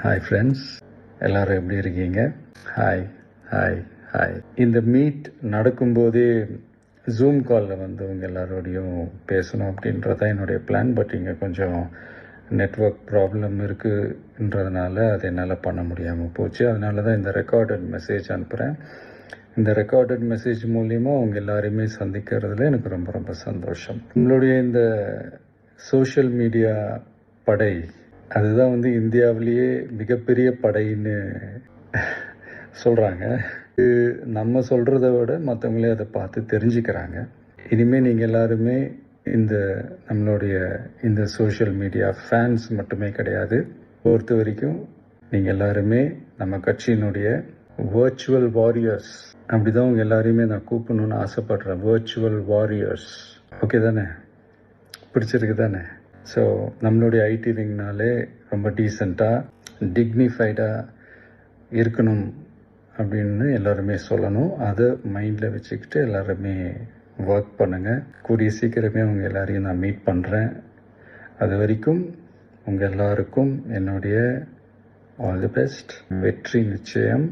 Hi friends, எல்லோரும் எப்படி இருக்கீங்க? Hi hi hi. இந்த மீட் நடக்கும்போதே ஜூம் காலில் வந்து உங்கள் எல்லாரோடையும் பேசணும் அப்படின்றது தான் என்னுடைய பிளான். பட் இங்கே கொஞ்சம் நெட்வொர்க் ப்ராப்ளம் இருக்குன்றதுனால அதை என்னால் பண்ண முடியாமல் போச்சு. அதனால தான் இந்த ரெக்கார்டட் மெசேஜ் அனுப்புகிறேன். இந்த ரெக்கார்டட் மெசேஜ் மூலிமா அவங்க எல்லாரையுமே சந்திக்கிறதுல எனக்கு ரொம்ப ரொம்ப சந்தோஷம். நம்மளுடைய இந்த சோஷியல் மீடியா படை, அதுதான் வந்து இந்தியாவிலேயே மிகப்பெரிய படைன்னு சொல்கிறாங்க. நம்ம சொல்கிறத விட மற்றவங்களே அதை பார்த்து தெரிஞ்சுக்கிறாங்க. இனிமேல் நீங்கள் எல்லாருமே இந்த நம்மளுடைய இந்த சோஷியல் மீடியா ஃபேன்ஸ் மட்டுமே கிடையாது. பொறுத்த வரைக்கும் நீங்கள் எல்லாருமே நம்ம கட்சியினுடைய வர்ச்சுவல் வாரியர்ஸ். அப்படி தான் உங்கள் எல்லாரையுமே நான் கூப்பிடணுன்னு ஆசைப்பட்றேன். Virtual warriors. ஓகே தானே? பிடிச்சிருக்கு தானே? ஸோ நம்மளுடைய ஐடி விங்னாலே ரொம்ப டீசெண்டாக டிக்னிஃபைடாக இருக்கணும் அப்படின்னு எல்லாருமே சொல்லணும். அதை மைண்டில் வச்சுக்கிட்டு எல்லாருமே ஒர்க் பண்ணுங்கள். கூடிய சீக்கிரமே அவங்க எல்லாரையும் நான் மீட் பண்ணுறேன். அது வரைக்கும் உங்கள் எல்லாருக்கும் என்னுடைய ஆல் தி பெஸ்ட். வெற்றி நிச்சயம்.